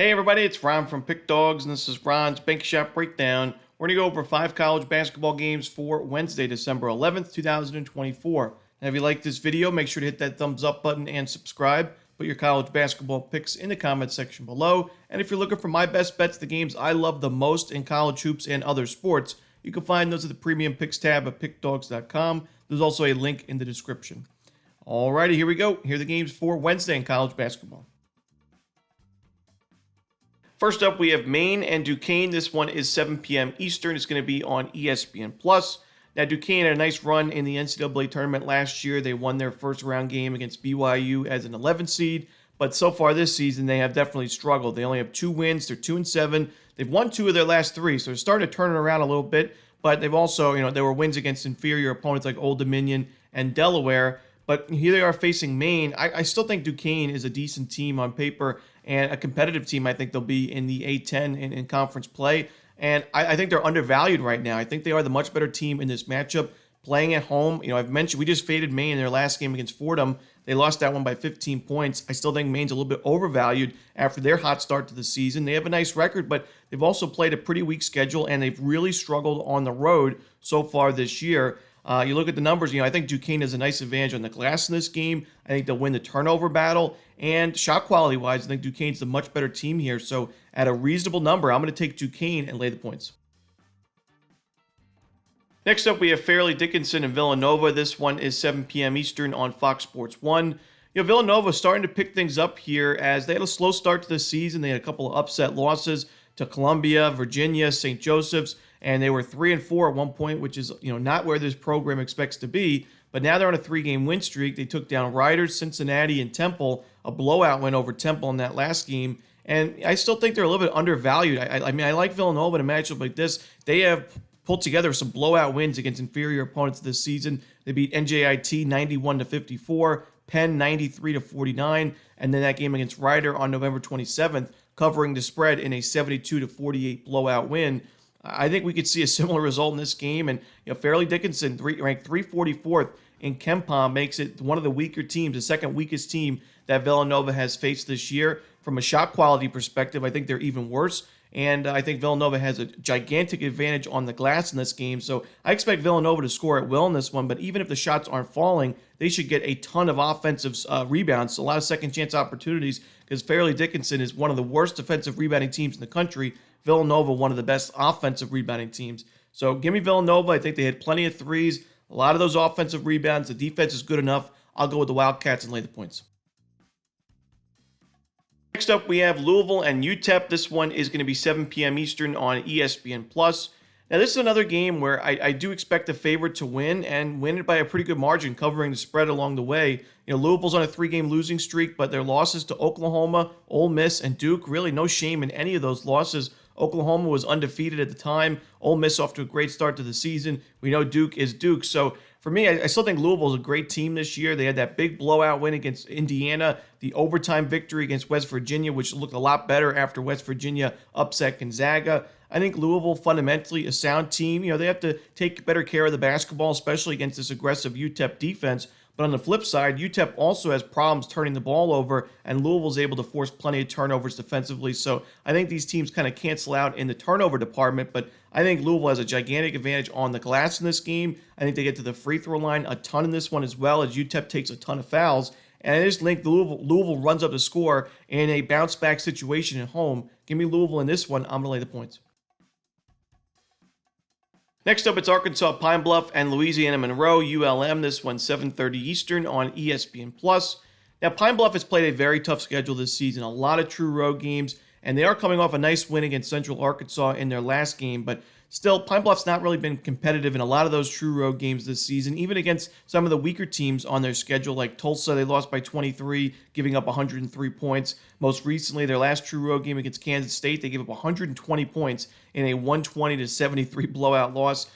Hey everybody, it's Ron from Pick Dawgz, and this is Ron's Bank Shot Breakdown. We're going to go over 5 college basketball games for Wednesday, December 11th, 2024. And if you like this video, make sure to hit that thumbs up button and subscribe. Put your college basketball picks in the comment section below. And if you're looking for my best bets, the games I love the most in college hoops and other sports, you can find those at the Premium Picks tab at pickdawgz.com. There's also a link in the description. Alrighty, here we go. Here are the games for Wednesday in college basketball. First up, we have Maine and Duquesne. This one is 7 p.m. Eastern. It's going to be on ESPN+. Now, Duquesne had a nice run in the NCAA tournament last year. They won their first round game against BYU as an 11 seed. But so far this season, they have definitely struggled. They only have 2 wins. They're 2-7. They've won 2 of their last 3, so they're starting to turn it around a little bit. But they've also, there were wins against inferior opponents like Old Dominion and Delaware. But here they are facing Maine. I still think Duquesne is a decent team on paper and a competitive team. I think they'll be in the A-10 in conference play. And I think they're undervalued right now. I think they are the much better team in this matchup. Playing at home, I've mentioned we just faded Maine in their last game against Fordham. They lost that one by 15 points. I still think Maine's a little bit overvalued after their hot start to the season. They have a nice record, but they've also played a pretty weak schedule, and they've really struggled on the road so far this year. You look at the numbers, I think Duquesne has a nice advantage on the glass in this game. I think they'll win the turnover battle. And shot quality-wise, I think Duquesne's the much better team here. So at a reasonable number, I'm going to take Duquesne and lay the points. Next up, we have Fairleigh Dickinson and Villanova. This one is 7 p.m. Eastern on Fox Sports 1. Villanova is starting to pick things up here as they had a slow start to the season. They had a couple of upset losses to Columbia, Virginia, St. Joseph's, and they were 3-4 at one point, which is not where this program expects to be. But now they're on a 3-game win streak. They took down Riders, Cincinnati, and Temple, a blowout win over Temple in that last game. And I still think they're a little bit undervalued. I like Villanova in a matchup like this. They have pulled together some blowout wins against inferior opponents this season. They beat NJIT 91-54, Penn 93-49, and then that game against Rider on November 27th, covering the spread in a 72-48 blowout win. I think we could see a similar result in this game, and Fairleigh Dickinson, ranked 344th in KenPom, makes it one of the weaker teams, the second weakest team that Villanova has faced this year. From a shot quality perspective, I think they're even worse, and I think Villanova has a gigantic advantage on the glass in this game, so I expect Villanova to score at will in this one, but even if the shots aren't falling, they should get a ton of offensive rebounds, a lot of second-chance opportunities, because Fairleigh Dickinson is one of the worst defensive rebounding teams in the country. Villanova, one of the best offensive rebounding teams. So give me Villanova. I think they had plenty of threes, a lot of those offensive rebounds. The defense is good enough. I'll go with the Wildcats and lay the points. Next up, we have Louisville and UTEP. This one is going to be 7 p.m. Eastern on ESPN+. Now, this is another game where I do expect the favorite to win and win it by a pretty good margin, covering the spread along the way. Louisville's on a 3-game losing streak, but their losses to Oklahoma, Ole Miss, and Duke, really no shame in any of those losses. Oklahoma was undefeated at the time. Ole Miss off to a great start to the season. We know Duke is Duke. So for me, I still think Louisville is a great team this year. They had that big blowout win against Indiana, the overtime victory against West Virginia, which looked a lot better after West Virginia upset Gonzaga. I think Louisville, fundamentally a sound team. They have to take better care of the basketball, especially against this aggressive UTEP defense. But on the flip side, UTEP also has problems turning the ball over, and Louisville's able to force plenty of turnovers defensively. So I think these teams kind of cancel out in the turnover department, but I think Louisville has a gigantic advantage on the glass in this game. I think they get to the free throw line a ton in this one as well, as UTEP takes a ton of fouls. And I just think Louisville runs up the score in a bounce-back situation at home. Give me Louisville in this one. I'm going to lay the points. Next up, it's Arkansas Pine Bluff and Louisiana Monroe, ULM. This one 7:30 Eastern on ESPN+. Now, Pine Bluff has played a very tough schedule this season, a lot of true road games, and they are coming off a nice win against Central Arkansas in their last game, but still, Pine Bluff's not really been competitive in a lot of those true road games this season, even against some of the weaker teams on their schedule, like Tulsa. They lost by 23, giving up 103 points. Most recently, their last true road game against Kansas State, they gave up 120 points in a 120-73 blowout loss.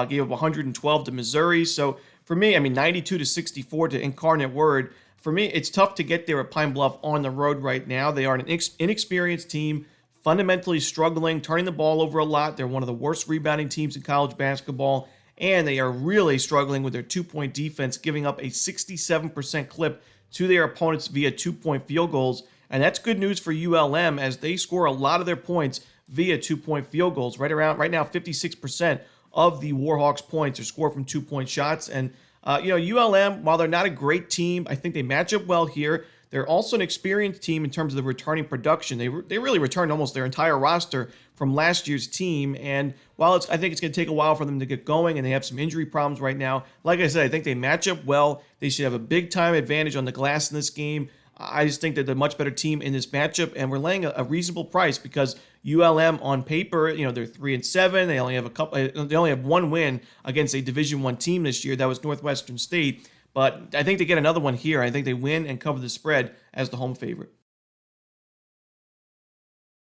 Gave up 112 to Missouri. So for me, 92-64 to Incarnate Word. For me, it's tough to get there at Pine Bluff on the road right now. They are an inexperienced team, fundamentally struggling, turning the ball over a lot. They're one of the worst rebounding teams in college basketball, and they are really struggling with their two-point defense, giving up a 67% clip to their opponents via two-point field goals. And that's good news for ULM as they score a lot of their points via 2-point field goals. Right now, 56% of the Warhawks' points are scored from 2-point shots. And, ULM, while they're not a great team, I think they match up well here. They're also an experienced team in terms of the returning production. They really returned almost their entire roster from last year's team. And while I think it's going to take a while for them to get going, and they have some injury problems right now, like I said, I think they match up well. They should have a big-time advantage on the glass in this game. I just think that they're a much better team in this matchup, and we're laying a reasonable price because ULM on paper, they're 3-7. They only have They only have one win against a Division I team this year. That was Northwestern State. But I think they get another one here. I think they win and cover the spread as the home favorite.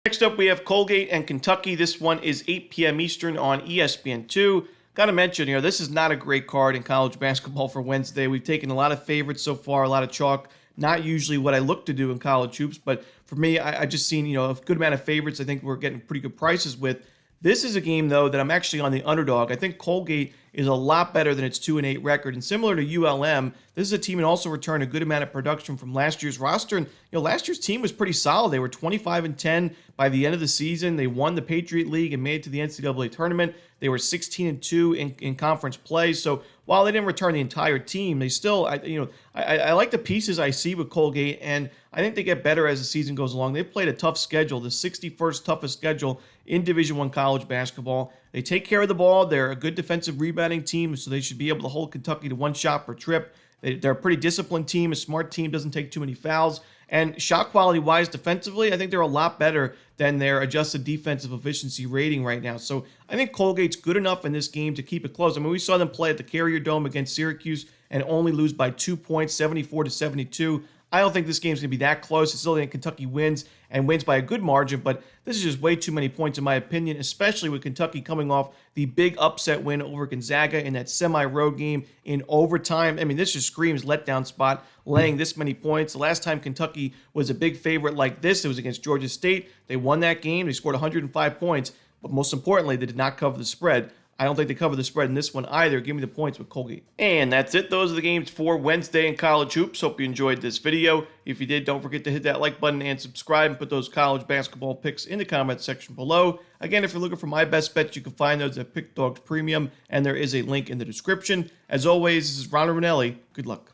Next up, we have Colgate and Kentucky. This one is 8 p.m. Eastern on ESPN2. Got to mention, this is not a great card in college basketball for Wednesday. We've taken a lot of favorites so far, a lot of chalk. Not usually what I look to do in college hoops, but for me, I just seen, a good amount of favorites. I think we're getting pretty good prices with. This is a game, though, that I'm actually on the underdog. I think Colgate is a lot better than its 2-8 record. And similar to ULM, this is a team that also returned a good amount of production from last year's roster. And, last year's team was pretty solid. They were 25-10 by the end of the season. They won the Patriot League and made it to the NCAA tournament. They were 16-2 in conference play. So while they didn't return the entire team, they still, I like the pieces I see with Colgate, and I think they get better as the season goes along. They've played a tough schedule, the 61st toughest schedule in Division I college basketball. They take care of the ball. They're a good defensive rebounding team, so they should be able to hold Kentucky to one shot per trip. They're a pretty disciplined team, a smart team, doesn't take too many fouls. And shot quality-wise, defensively, I think they're a lot better than their adjusted defensive efficiency rating right now. So I think Colgate's good enough in this game to keep it close. I mean, we saw them play at the Carrier Dome against Syracuse and only lose by 2 points, 74-72. I don't think this game's going to be that close. I still think Kentucky wins and wins by a good margin, but this is just way too many points in my opinion, especially with Kentucky coming off the big upset win over Gonzaga in that semi-road game in overtime. I mean, this just screams letdown spot, laying this many points. The last time Kentucky was a big favorite like this, it was against Georgia State. They won that game. They scored 105 points, but most importantly, they did not cover the spread. I don't think they cover the spread in this one either. Give me the points with Colgate. And that's it. Those are the games for Wednesday in college hoops. Hope you enjoyed this video. If you did, don't forget to hit that like button and subscribe and put those college basketball picks in the comment section below. Again, if you're looking for my best bets, you can find those at Pickdawgz Premium, and there is a link in the description. As always, this is Romanelli. Good luck.